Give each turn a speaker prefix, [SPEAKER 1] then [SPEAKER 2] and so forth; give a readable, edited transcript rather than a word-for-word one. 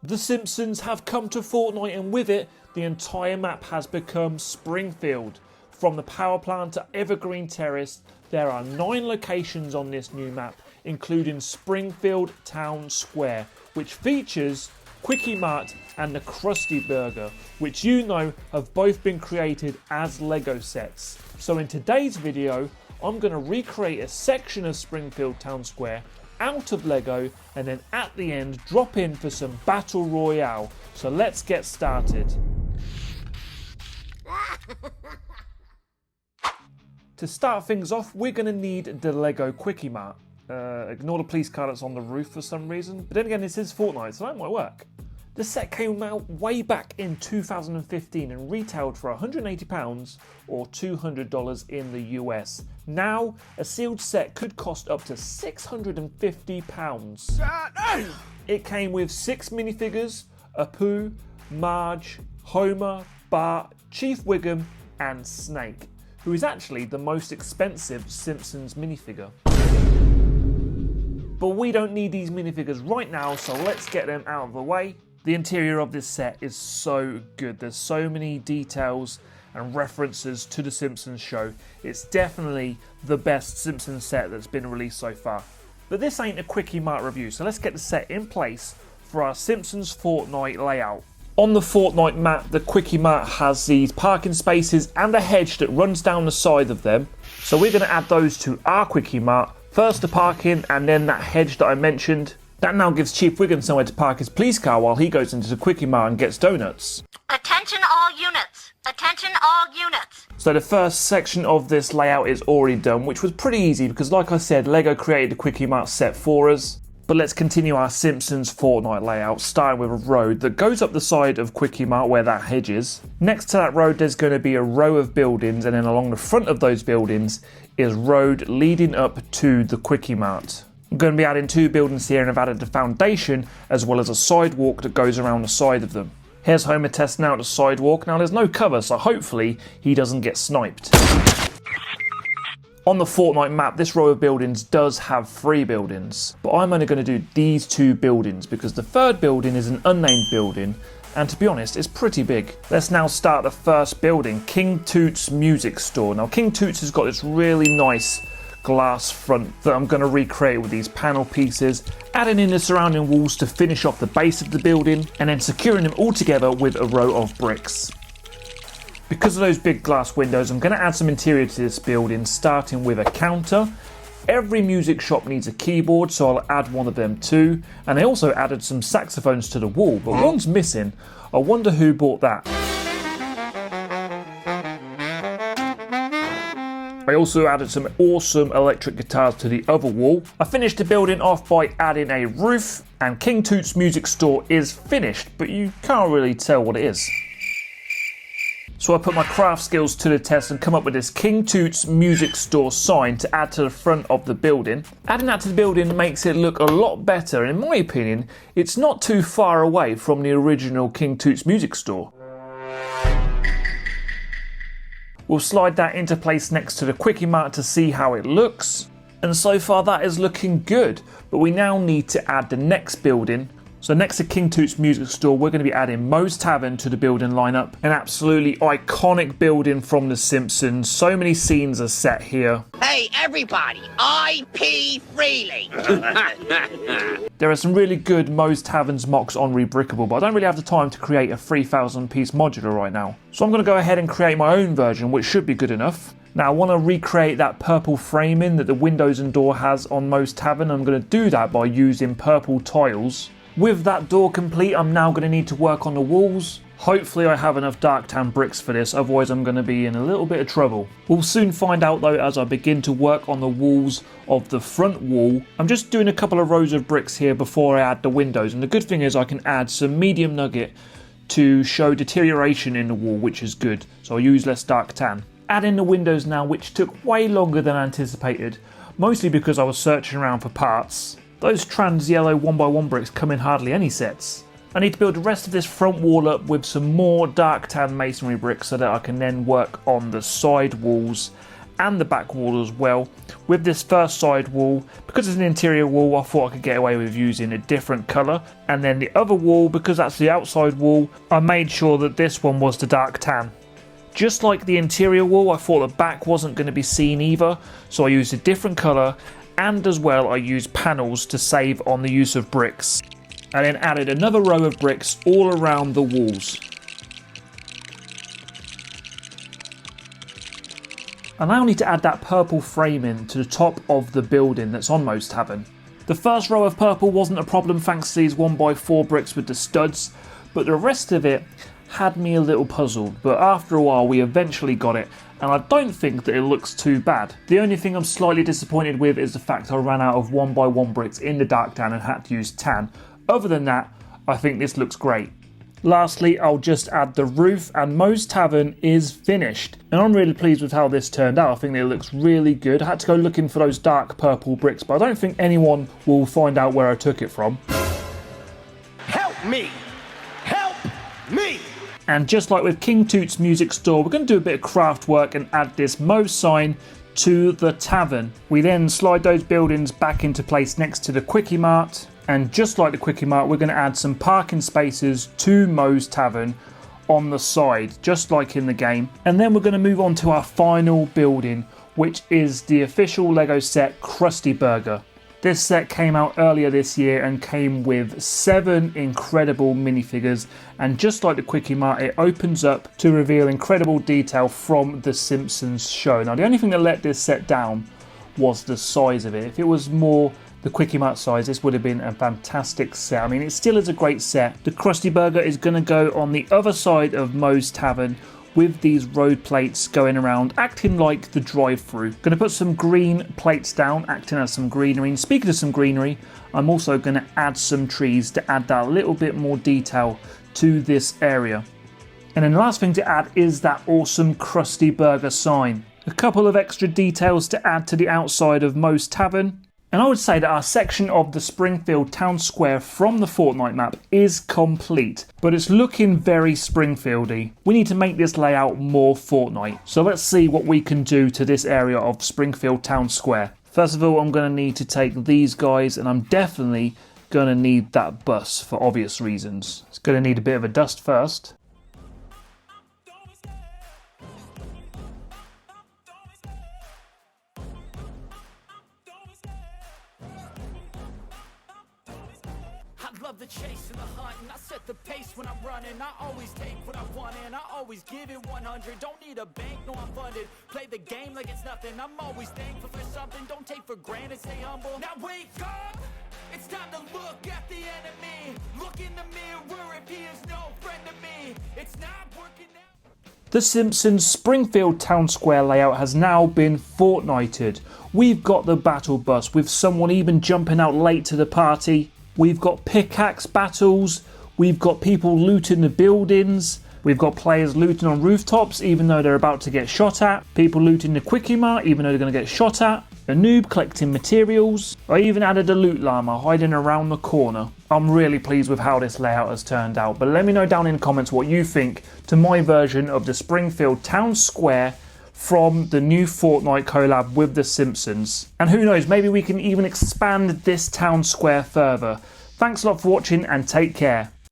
[SPEAKER 1] The Simpsons have come to Fortnite, and with it, the entire map has become Springfield. From the power plant to Evergreen Terrace, there are 9 locations on this new map, including Springfield Town Square, which features Kwik-E-Mart and the Krusty Burger, which you know have both been created as Lego sets. So in today's video, I'm going to recreate a section of Springfield Town Square out of Lego, and then at the end drop in for some battle royale. So let's get started. To start things off, we're going to need the Lego Kwik-E-Mart. Ignore the police car that's on the roof for some reason, but then again this is Fortnite, so that might work. The set came out way back in 2015 and retailed for £180 or $200 in the US. Now, a sealed set could cost up to £650. It came with 6 minifigures: Apu, Marge, Homer, Bart, Chief Wiggum and Snake, who is actually the most expensive Simpsons minifigure. But we don't need these minifigures right now, so let's get them out of the way. The interior of this set is so good. There's so many details and references to the Simpsons show. It's definitely the best Simpsons set that's been released so far. But this ain't a Kwik-E-Mart review, so let's get the set in place for our Simpsons Fortnite layout. On the Fortnite map, the Kwik-E-Mart has these parking spaces and a hedge that runs down the side of them. So we're going to add those to our Kwik-E-Mart. First the parking and then that hedge that I mentioned. That now gives Chief Wiggum somewhere to park his police car while he goes into the Kwik-E-Mart and gets donuts.
[SPEAKER 2] Attention all units! Attention all units!
[SPEAKER 1] So the first section of this layout is already done, which was pretty easy because, like I said, Lego created the Kwik-E-Mart set for us. But let's continue our Simpsons Fortnite layout, starting with a road that goes up the side of Kwik-E-Mart where that hedge is. Next to that road there's going to be a row of buildings, and then along the front of those buildings is road leading up to the Kwik-E-Mart. I'm going to be adding 2 buildings here, and I've added the foundation as well as a sidewalk that goes around the side of them. Here's Homer testing out the sidewalk. Now there's no cover, so hopefully he doesn't get sniped. On the Fortnite map, this row of buildings does have 3 buildings, but I'm only going to do these 2 buildings because the third building is an unnamed building, and to be honest, it's pretty big. Let's now start the first building, King Toots Music Store. Now King Toots has got this really nice glass front that I'm going to recreate with these panel pieces, adding in the surrounding walls to finish off the base of the building, and then securing them all together with a row of bricks. Because of those big glass windows, I'm going to add some interior to this building, starting with a counter. Every music shop needs a keyboard, so I'll add one of them too, and I also added some saxophones to the wall, but one's missing. I wonder who bought that. I also added some awesome electric guitars to the other wall. I finished the building off by adding a roof, and King Toots Music Store is finished, but you can't really tell what it is. So I put my craft skills to the test and come up with this King Toots Music Store sign to add to the front of the building. Adding that to the building makes it look a lot better, and in my opinion, it's not too far away from the original King Toots Music Store. We'll slide that into place next to the Kwik-E-Mart to see how it looks. And so far that is looking good, but we now need to add the next building. So next to King Toots Music Store, we're going to be adding Moe's Tavern to the building lineup. An absolutely iconic building from The Simpsons. So many scenes are set here.
[SPEAKER 3] Hey everybody, I pee freely.
[SPEAKER 1] There are some really good Moe's Taverns mocks on Rebrickable, but I don't really have the time to create a 3,000 piece modular right now. So I'm going to go ahead and create my own version, which should be good enough. Now I want to recreate that purple framing that the windows and door has on Moe's Tavern. I'm going to do that by using purple tiles. With that door complete, I'm now going to need to work on the walls. Hopefully I have enough dark tan bricks for this, otherwise I'm going to be in a little bit of trouble. We'll soon find out though as I begin to work on the walls of the front wall. I'm just doing a couple of rows of bricks here before I add the windows, and the good thing is I can add some medium nugget to show deterioration in the wall, which is good, so I'll use less dark tan. Add in the windows now, which took way longer than anticipated, mostly because I was searching around for parts. Those trans yellow 1x1 bricks come in hardly any sets. I need to build the rest of this front wall up with some more dark tan masonry bricks so that I can then work on the side walls and the back wall as well. With this first side wall, because it's an interior wall, I thought I could get away with using a different colour. And then the other wall, because that's the outside wall, I made sure that this one was the dark tan. Just like the interior wall, I thought the back wasn't going to be seen either, so I used a different colour, and as well I used panels to save on the use of bricks. And then added another row of bricks all around the walls. And now I need to add that purple framing to the top of the building that's on Moe's Tavern. The first row of purple wasn't a problem thanks to these 1x4 bricks with the studs, but the rest of it had me a little puzzled, but after a while we eventually got it, and I don't think that it looks too bad. The only thing I'm slightly disappointed with is the fact I ran out of 1x1 bricks in the dark tan and had to use tan. Other than that, I think this looks great. Lastly, I'll just add the roof, and Moe's Tavern is finished. And I'm really pleased with how this turned out. I think it looks really good. I had to go looking for those dark purple bricks, but I don't think anyone will find out where I took it from.
[SPEAKER 3] Help me! Help me!
[SPEAKER 1] And just like with King Toot's music store, we're going to do a bit of craft work and add this Moe's sign to the tavern. We then slide those buildings back into place next to the Kwik-E-Mart. And just like the Kwik-E-Mart, we're going to add some parking spaces to Moe's Tavern on the side, just like in the game. And then we're going to move on to our final building, which is the official LEGO set Krusty Burger. This set came out earlier this year and came with 7 incredible minifigures, and just like the Kwik-E-Mart, it opens up to reveal incredible detail from the Simpsons show. Now the only thing that let this set down was the size of it. If it was more the Kwik-E-Mart size, this would have been a fantastic set. I mean, it still is a great set. The Krusty Burger is going to go on the other side of Moe's Tavern with these road plates going around, acting like the drive-through. Going to put some green plates down, acting as some greenery. And speaking of some greenery, I'm also going to add some trees to add that little bit more detail to this area. And then the last thing to add is that awesome Krusty Burger sign. A couple of extra details to add to the outside of Moe's Tavern. And I would say that our section of the Springfield town square from the Fortnite map is complete, but it's looking very Springfieldy. We need to make this layout more Fortnite. So let's see what we can do to this area of Springfield town square. First of all, I'm going to need to take these guys, and I'm definitely going to need that bus for obvious reasons. It's going to need a bit of a dust first.
[SPEAKER 4] The chase and the hunt, and I set the pace when I'm running. I always take what I want and I always give it 100. Don't need a bank, no I'm funded. Play the game like it's nothing. I'm always thankful for something. Don't take for granted, stay humble. Now wake up! It's time to look at the enemy. Look in the mirror if he is no friend to me. It's not working out.
[SPEAKER 1] The Simpsons Springfield town square layout has now been Fortnited. We've got the battle bus with someone even jumping out late to the party. We've got pickaxe battles, we've got people looting the buildings, we've got players looting on rooftops even though they're about to get shot at, people looting the Kwik-E-Mart even though they're going to get shot at, a noob collecting materials. I even added a loot llama hiding around the corner. I'm really pleased with how this layout has turned out, but let me know down in the comments what you think to my version of the Springfield town square from the new Fortnite collab with The Simpsons. And who knows, maybe we can even expand this town square further. Thanks a lot for watching and take care.